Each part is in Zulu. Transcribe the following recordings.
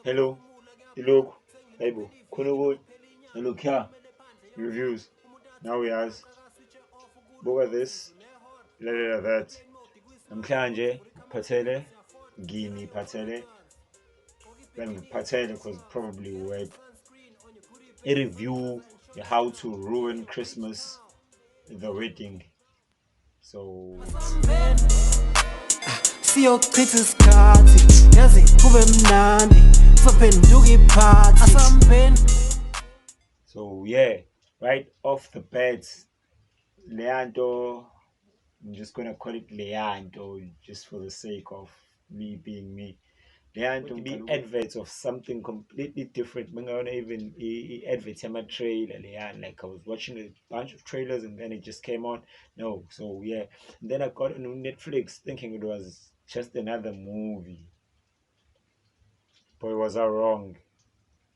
Hello, Lokhu, Bible, Kunogo, look here, reviews. Now we has book this, later that. Namhlanje patele, gini patele, then patele because probably word a review how to ruin Christmas, the wedding. So siyochitha isikhathi yazi kube mnandi sophenduka iphathi asambeni. so yeah, right off the bat, Leanto, I'm just gonna call it Leanto just for the sake of me being me. Leanto to be adverts of something completely different. Bengayona even adverts trailer leyan. Like I was watching a bunch of trailers and then it just came on. No, so yeah. And then I got on Netflix thinking it was just another movie. Boy, was I wrong.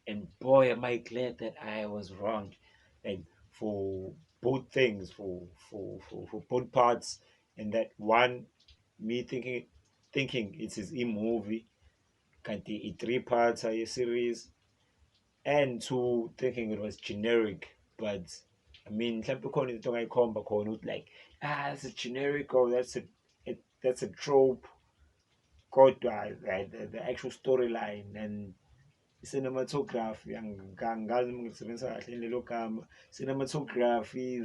And boy, am I glad that I was wrong. Like for both things, for both parts. And that one, me thinking it's his movie, kanti three parts a series, and two thinking it was generic. But I mean, mhlawumbe khona into ongayikhomba khona ukuthi like that's a generic or that's a trope, kodwa like the actual storyline and cinematography angazi uma ngilisebenzisa kahle lelo gama. Cinematography,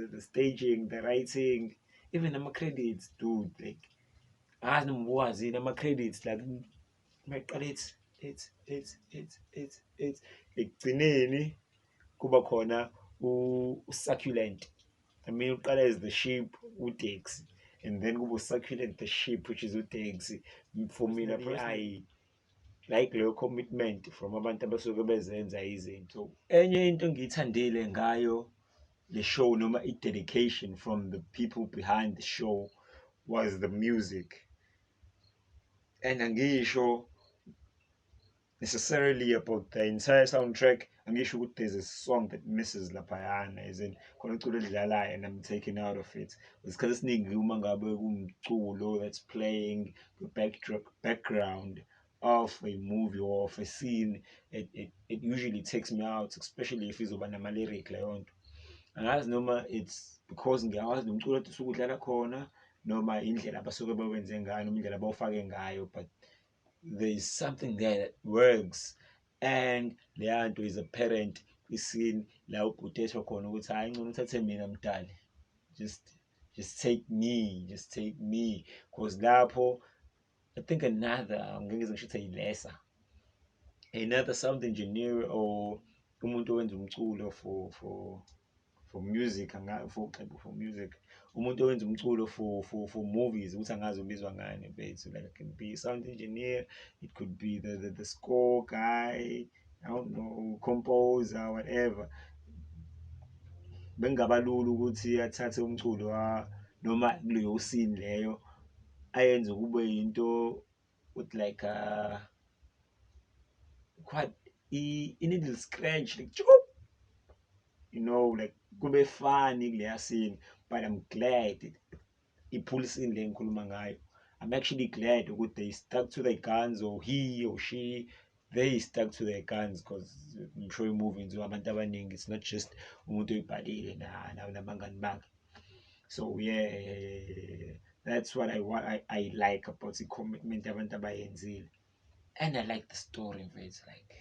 the staging, the writing, even ama-credits, dude, like angazi noma uwazi yini ama-credits like maqala it's ekugcineni kuba khona u-succulent. I mean uqala as the sheep uteksi and then kuba succulent the sheep which is uteksi. For mina personally, like leyo commitment from abantu abasuke bezenza izinto. Enye into engiyithandile ngayo le show noma i-dedication from the people behind the show was the music. And angisho necessarily about the entire soundtrack. Angisho ukuthi there's a song that misses laphayana as in khona iculo elidlalayo and I'm taken out of it. Isikhathi esiningi uma ngabe kumculo that's playing the background of a movie or of a scene, it usually takes me out, especially if izoba nama-lyric leyo nto. Angazi noma it's because ngiyawazi nomculo othi usuke udlala khona noma indlela abasuke bawenze ngayo noma indlela abawufake ngayo, but there is something there that works. And leya nto is apparent kwiscene la ubhuti esho khona ukuthi hayi ngcono uthathe mina mdali, just take me because lapho I think another ngeke ngize ngisho ukuthi lesser, another sound engineer or umuntu owenza umculo for music for music, umuntu owenza umculo for movies ukuthi angazi ubizwa ngani bethu, like it can be sound engineer, it could be the score guy, I don't know, composer, whatever. Bekungaba lula ukuthi athathe umculo noma kuleyo scene leyo ayenze kube yinto with like quite i-needle scratch like chuk, like kube funny kuleya scene. But I'm glad iphulisini le ngikhuluma ngayo. I'm actually glad ukuthi they stuck to their guns, or he or she, they stuck to their guns, because I'm sure movie nziwa abantu abaningi, it's not just umuntu oyibhalile nabangani bakhe. So yeah, that's what I like about the commitment abantu abayenzile. And I like the story of it. Like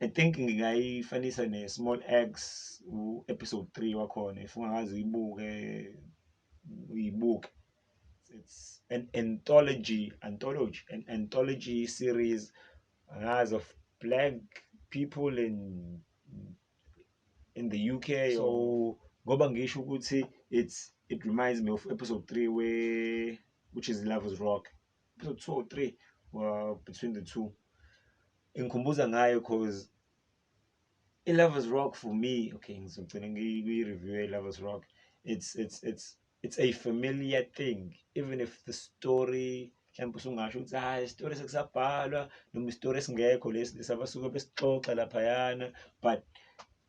I think ngingayifanisa ne-Small X episode 3 wakhona, if ungakaze uyibuke. It's an anthology series as of black people in the UK. So ngoba ngisho ukuthi it reminds me of episode 3 which is Lovers Rock. Episode 2 or 3 were between the two. Ingikhumbuza ngayo cause Lovers Rock for me, okay, ngizogcina ngiyi-review Lovers Rock. It's a familiar thing, even if the story mhlawumbe usungasho ukuthi isitori sekusabhalwa noma isitori esingekho lesi abasuke besixoxa laphayana, but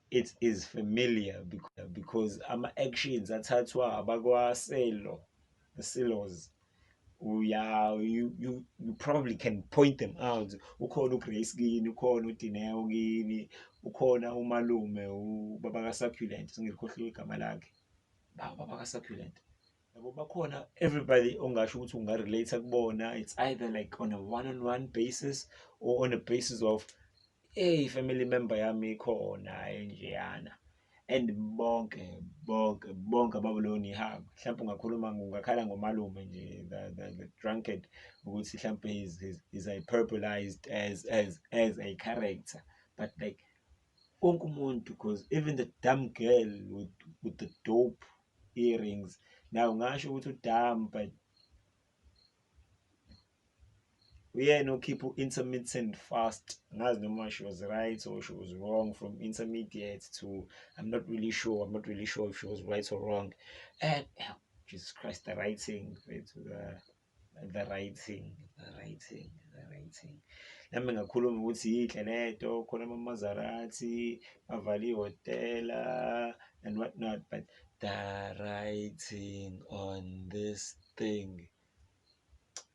it is familiar because ama-actions athathwa abakwaselo, the silos, you probably can point them out. Ukhona uGrace kini, ukhona uDineo kini, ukhona umalume ubaba ka-Succulent, sengikhohliwe igama lakhe. Baba ka-Succulent. Yabo bakhona everybody ongasho ukuthi ungarelate kubona. It's either like on a one-on-one basis or on a basis of hey family member yami ikhona enjeyana. And bonke abakulona ihaba. Mhlawumbe ungakhala ngomalume nje, the drunkard, ukuthi mhlawumbe is hyperbolized as a character. But like wonke umuntu, because even the dumb girl with the dope earrings, now ngasho ukuthi udumb, but uyena okhipha intermittent fast. Angazi noma she was right or she was wrong from intermediate to I'm not really sure if she was right or wrong. And Jesus Christ, the writing, the writing, the writing, the writing. Nami ngakhuluma ukuthi yihle lento, khona ama-Maserati, bavale ihhotela and whatnot, but the writing on this thing,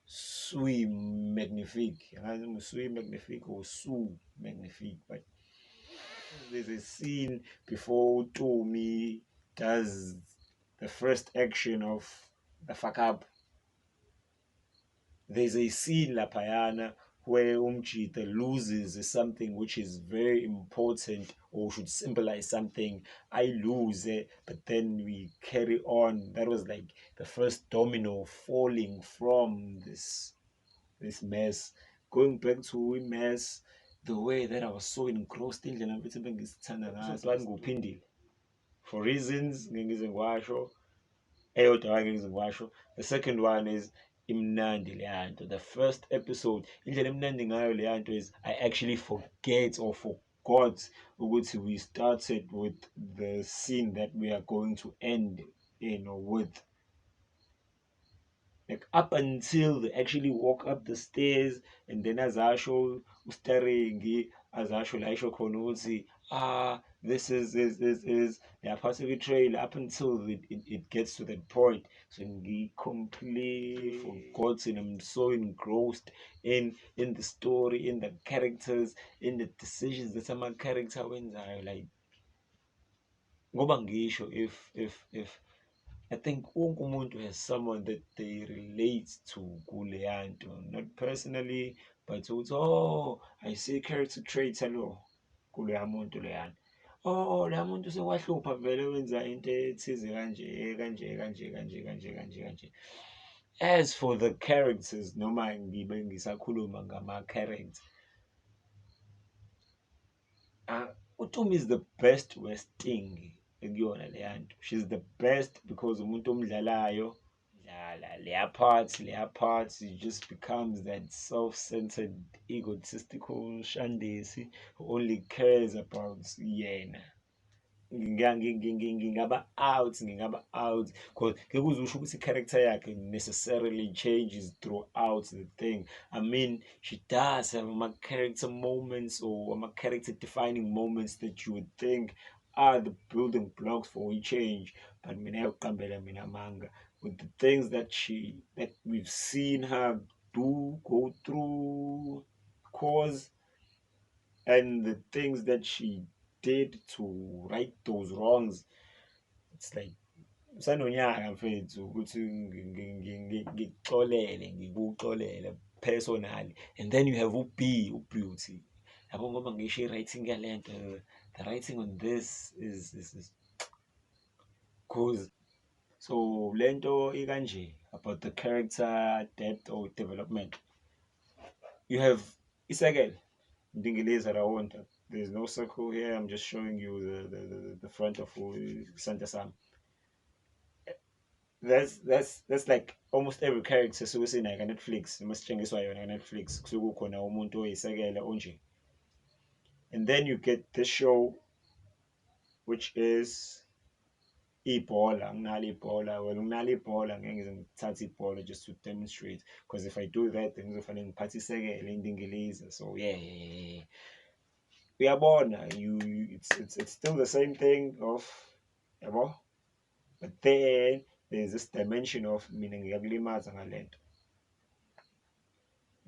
sui magnifique. Sui magnifique or su magnifique, but there's a scene before Tommy does the first action of the fuck up. There's a scene lapayana where Umchita loses something which is very important or should symbolize something. I lose it, but then we carry on. That was like the first domino falling from this mess. Going back to mess, the way that I was so engrossed in the for reasons the second one is imnandi leyanto. The first episode, indlela emnandi ngayo leyanto is I actually forget or forgot ukuthi we started with the scene that we are going to end with. Like up until they actually walk up the stairs, and then as asho ustaringi, as asho laisho khona ukuthi this is they are part of the trail up until it gets to that point. So we completely forgotten. I'm so engrossed in the story, in the characters, in the decisions that some character wins are like ngoba ngisho if I think wonke umuntu has someone that they relate to kuleyanto, not personally, but ukuthi I see character traits alo kuleya muntu leyana. Leya muntu sekwahlupha vele wenza into ethize kanje kanje kanje kanje kanje kanje kanje. As for the characters, noma ngibe ngisakhuluma ngama-character, uTumi is the best Westing ekuyona leyanto. She's the best because umuntu omdlalayo leya part it just becomes that self-centered egotistical shandesi who only cares about yena. ngingaba out because ngeke usho ukuthi character yakhe necessarily changes throughout the thing. I mean, she does have character moments or character defining moments that you would think are the building blocks for a change. But mina manga with the things that we've seen her go through, cause, and the things that she did to right those wrongs. It's like usanonyaka mfethu ukuthi ngikuxolele personally, and then you have ubeauty yabo ngoba ngisho i-writing yalento, the writing on this is cause. So lento ikanje about the character depth or development. You have isekelo ndingileza around. There's no circle here. I'm just showing you the front of Santa Sam. That's like almost every character suke like Netflix masitshengiswa yona Netflix kusuke kukhona umuntu oyisekela onje. And then you get this show which is ibhola. Nginalo ibhola. Well, nginalo ibhola ngeke ngize ngithathe ibhola just to demonstrate, because if I do that then ngizofanele ngiphathe isekela indingiliza. So yeah. Uyabona, it's still the same thing of yabo, but then there's this dimension of mina ngiyakulimaza ngalento.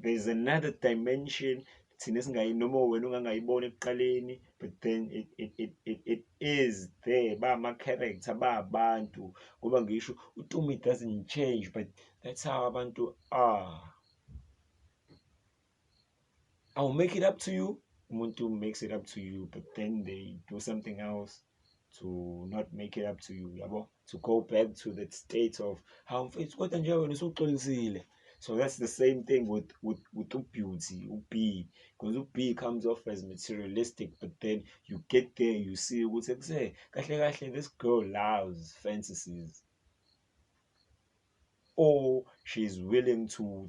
there's another dimension thina noma wena ungangayiboni ekuqaleni, but then it is there, bama-character, bayabantu, ngoba ngisho uTumi doesn't change, but that's how abantu are. I'll make it up to you. Umuntu makes it up to you, but then they do something else to not make it up to you, yabo, to go back to that state of how mfethu kodwa nje wena usuxolisile. So that's the same thing with beauty, B, because B comes off as materialistic, but then you get there, you see ukuthi kuse kahle kahle this girl loves fantasies, or she's willing to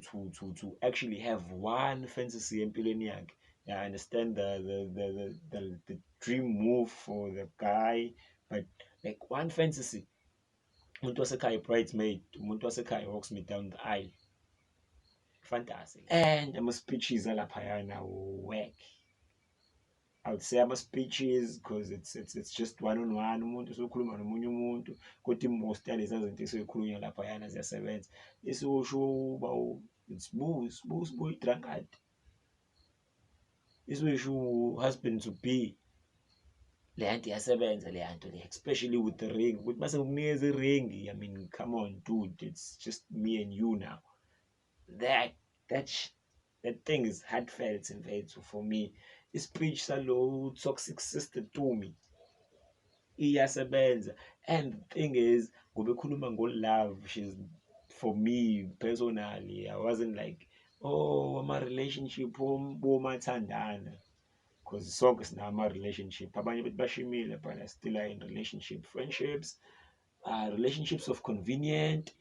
actually have one fantasy empilweni yakhe. Yeah, I understand the dream move for the guy, but like one fantasy, umuntu wasekhaya bridesmaid, umuntu wasekhaya walks me down the aisle, fantastic. And ama-speeches alaphayana work. I would say ama-speeches because it's just one on one, umuntu usukhuluma nomunye umuntu, kodwa most yalezi zinto esuyikhulunywa laphayana ziyasebenza. Isusho uba sibu i-drunkard, isuyisho husband to be, le yanto iyasebenza le yanto le, especially with the ring, ukuthi mase ukunikeza i-ring, I mean, come on dude, it's just me and you now. That thing is heartfelt in fact for me. I-speech salo toxic sister to me iyasebenza, and the thing is ngoba ekhuluma ngo-love, she's, for me personally, I wasn't like, oh, ama-relationship bomathandana, because sonke sinama-relationship, abanye bethi bashimile but still are in relationship, friendships, relationships of convenient,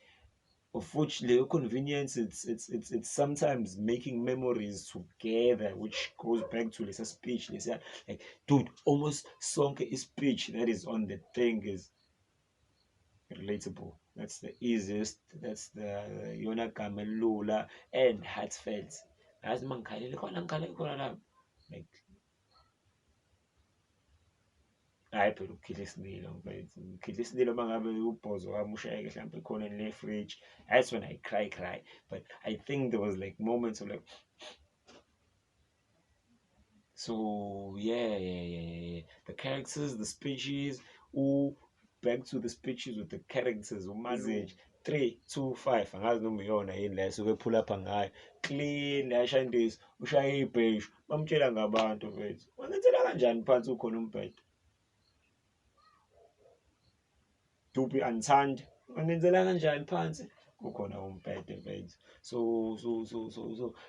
of which the convenience, it's sometimes making memories together, which goes back to this speech. They say, like, dude, almost sonke is speech that is on the thing is relatable. That's the easiest. That's the yona gamelula and heartfelt. As like, hayi phela ukukhipha isililo mfethu, ngikhipha isililo uma ngabe ubhozo wami ushayeke mhlawumbe khona ne-fridge, that's when I cry, but I think there was like moments of like, so yeah, the characters, the speeches, back to the speeches with the characters, message 325, angazi noma iyona yini la esuke ephula apha ngayo, clean yashandisa, ushaye ibheshu, bamtshela ngabantu mfethu, wangenzela kanjani phansi ukhona umbhede, Dupi anthanda, wangenzela kanjani phansi kukhona umbhede mfethu. So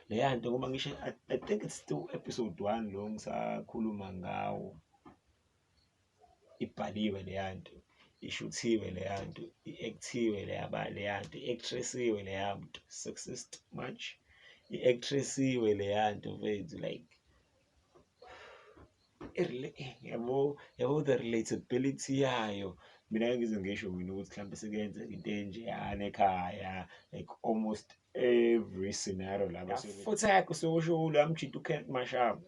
leya nto ngoba ngisho I think it's still episode 1 lo ngisakhuluma ngawo, ibhaliwe leya nto, ishuthiwe leya nto, i-actiwe leya nto, i-actressiwe leya nto, sexist much, i-actressiwe leya nto mfethu, like yabo the relatability yayo. Mina ngize ngisho mina ukuthi mhlawumbe sekuyenzeka into enjeyana ekhaya, like almost every scenario laba futhi yakho sokusho la mjito uKenneth Mashaba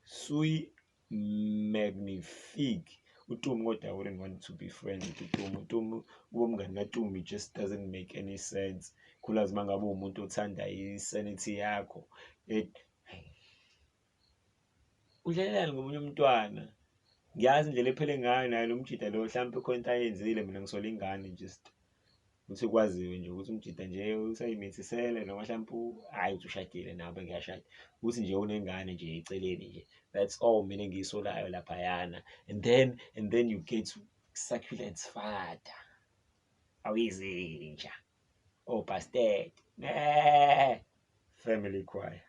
sui magnifique. uTumi kodwa I wouldn't want to be friends with uTumi kuba umngani kaTumi just doesn't make any sense, khulazi uma ngabe umuntu othanda i-sanity yakho, udlalelani ngomunye umntwana. Ngiyazi indlela ephele ngayo nayo lo mjida lo, mhlawumbe khona into ayenzile, mina ngisola ingane just ukuthi kwaziwe nje ukuthi umjida nje usayimithisele, noma mhlawumbe hhayi ukuthi ushadile nawe ngiyashada, ukuthi nje unengane nje eceleni nje, that's all mina engiyisolayo laphayana. And then you get succulent's father, awizinja, bastard, family choir,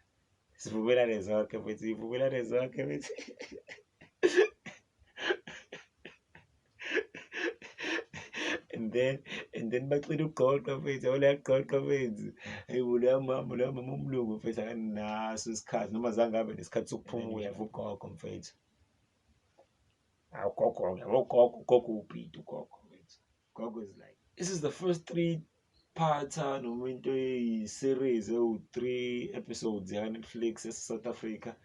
sivumelane zonke mfethu, sivumelane zonke mfethu. and then bacela ukuqoqa mfethu, yabo liyaqoqa mfethu, hayibo loya mama umlungu mfethu akanaso isikhathi, noma zange ngabe nesikhathi sokuphumula, yabo ugogo mfethu, ugogo-ke, yabo ugogo ubhidi ugogo mfethu. Gogo is like, this is the first 3-parter noma into eyi-series ewu-3 episodes yaka-Netflix ese-South Africa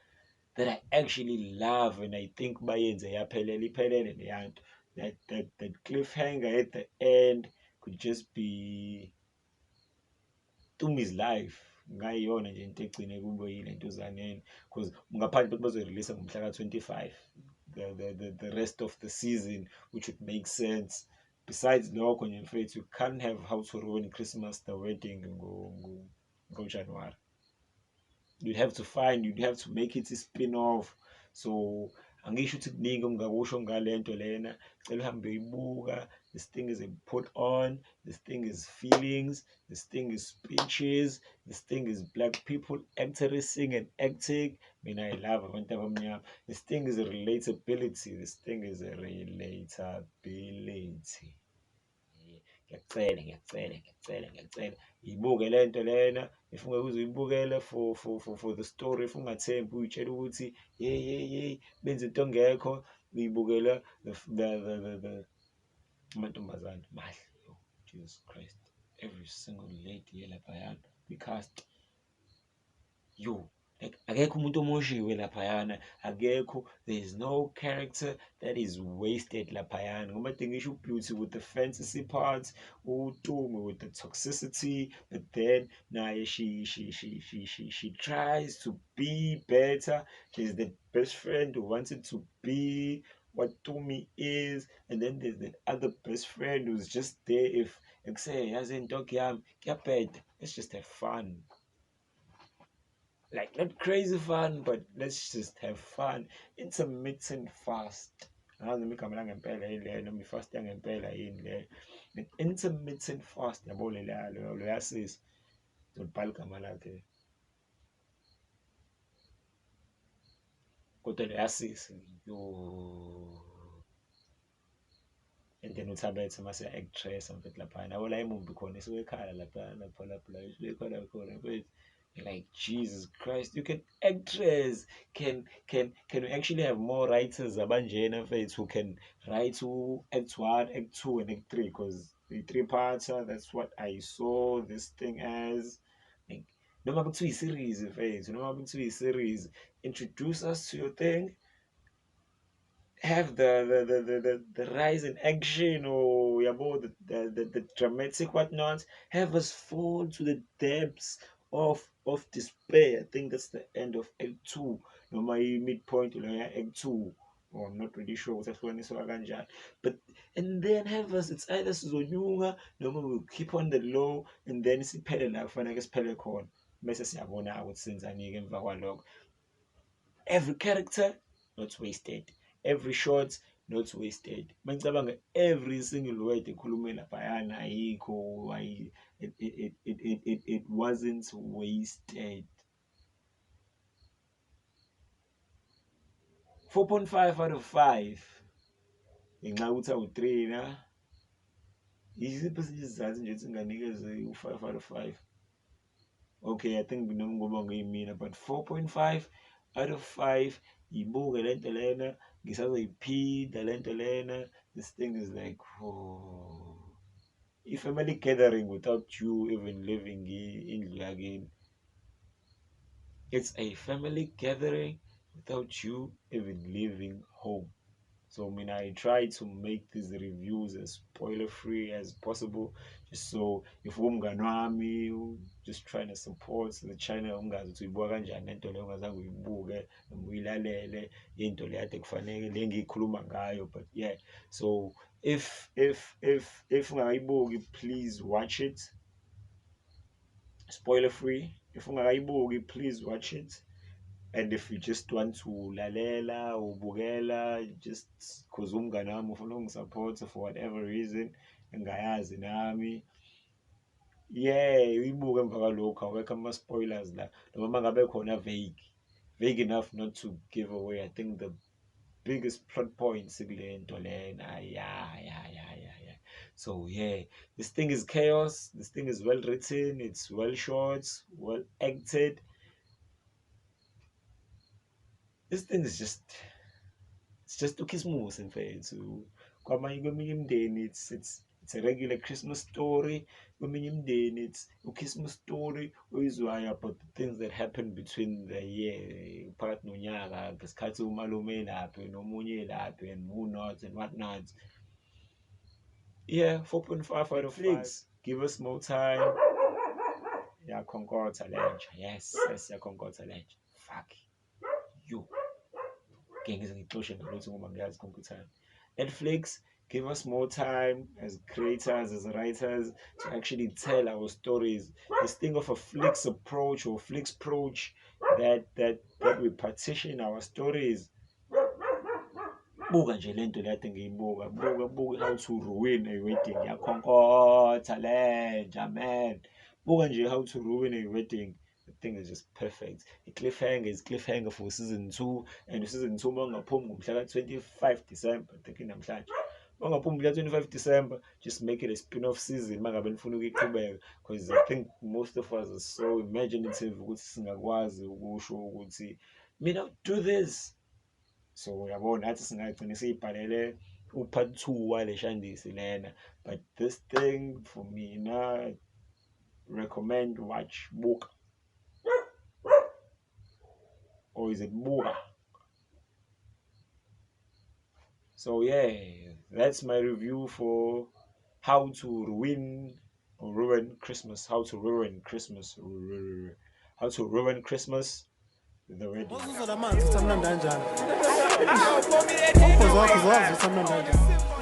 that I actually love, and I think bayenze yaphelela, iphelele leya nto. That cliffhanger at the end could just be Tumi's life ngayiyona nje into egcine kube yilento zaneni because ngaphandle kokuthi bazoyirelease ngomhla ka-25 the rest of the season, which would make sense. Besides lokho nje mfethu, you can't have How to Ruin Christmas the Wedding ngoJanuwari. You'd have to make it a spin-off. So angisho ukuthi kuningi ongakusho ngalento lena, cela uhambe uyibuka. This thing is a put on, this thing is feelings, this thing is speeches, this thing is black people acting and acting. Mina I love abantu abamnyama. This thing is a relatability, this thing is a relatability. Ngiyacela ibuke lento lena. If ungeke uze uyibukele for the story, if ungathembi uyitshela ukuthi hey benze into engekho, uyibukela the amantombazane mahle. Oh, Jesus Christ, every single lady yelaphayana we-cast. Like akekho umuntu omoshiwe laphayana, akekho, there is no character that is wasted laphayana. Ngoba ngisho uBeauty with the fantasy parts, uTumi with the toxicity, but then naye she tries to be better. She's the best friend who wanted to be what Tumi is, and then there's that other best friend who's just there if say yazi into yami kuyabheda, let's just have fun. Like not crazy fun, but let's just have fun. Intermittent fast. Angazi noma igama langempela yini leyo noma ifast yangempela yini leyo. Intermittent fast yabo loyasisi. Ngibhala igama lakhe. Kodwa loyasisi yo. And then uthabethe mase actress mfethu laphana. Yabo la imovie khona isuke ekhala lapha isuke ekhala khona mfethu. Like Jesus Christ, you can actress can we actually have more writers abanjena mfethu who can write to act 1, act 2 and act 3, because the 3-parter, that's what I saw this thing as. Like noma kuthiwa i-series mfethu, noma kuthiwa i-series, introduce us to your thing, have the rise in action, or the dramatic whatnot, have us fall to the depths of despair. I think that's the end of Act 2. No, my midpoint Act 2. Or I'm not really sure what's going on, but and then have us, it's either sizonyuka noma we'll keep on the low, and then siphele la kufanele siphele khona bese siyabona ukuthi senzani-ke emva kwalokho. Every character not wasted, every shot not wasted. Mangicabanga every single word ekhulume laphayana ayikho, it wasn't wasted. 4.5 out of 5. Ngenxa yokuthi awu-3 na. Yisiphi esinye isizathu nje singanikeze u-5 out of 5. Okay, I think noma ngoba ngiyimina, but 4.5 out of 5. Yibuke lento lena, ngisazoyiphinda lento lena. This thing is like, oh, a family gathering without you even living in yakini. It's a family gathering without you even leaving home. So I try to make these reviews as spoiler free as possible, just so if umngani wami just trying to support the channel, ungazi ukuthi uyibuka kanjani lento leyo, ungazange uyibuke noma uyilalele into le kade kufanele le ngiyikhuluma ngayo. But yeah, so if ungakayibuki, please watch it spoiler free. If ungakayibuki, please watch it. And if you just want to lalela ubukela just cause umngani wami ufuna ungisupport for whatever reason, engayazi nami, yeah, uyibuke emva kwalokho, awekho ama-spoilers la, noma ngabe khona vague enough not to give away, I think, the biggest plot points kule nto lena. Yeah. So yeah, this thing is chaos, this thing is well written, it's well shot, well acted. This thing is just ukhismusi mfethu. Kweminye imindeni it's a regular Christmas story. Kweminye imindeni it's a Christmas story oyizwayo about the things that happen between the year, phakathi nonyaka, ngesikhathi umalume elaphi nomunye elaphi and who not and what not. Yeah, 4.5 out of 5. Give us more time. yakhonkotha lenja. Yes, yakhonkotha lenja. Fuck you. Ngeke ngize ngixoshe ngalutho ngoba ngiyazi konke time. Netflix, give us more time as creators, as writers, to actually tell our stories. This thing of a flicks approach or flicks approach that we partition our stories. Buka nje lento le kade ngiyibuka. Buka how to ruin a wedding. Yakhonkotha lenja, man. Buka nje how to ruin a wedding. The thing is just perfect. I-cliffhanger is cliffhanger for season 2. And season 2 mangaphumi ngomhla ka-25 December. Thinking namhlanje. Mangaphumi ngomhla 25 December, just make it a spin-off season mangabe nifuna ukuyiqhubeka. Because I think most of us are so imaginative ukuthi singakwazi ukusho ukuthi mina do this. So uyabona nathi singagcina siyibhalele u-part 2 wale shandisi lena. But this thing for me, na recommend watch book. Or is it buka? So yeah, that's my review for how to ruin Christmas. How to ruin Christmas. How to ruin Christmas. The wedding. Uzuzo lamanzi uthi amnandi kanjani? Umkhozi wakho uzazi ukuthi amnandi kanjani?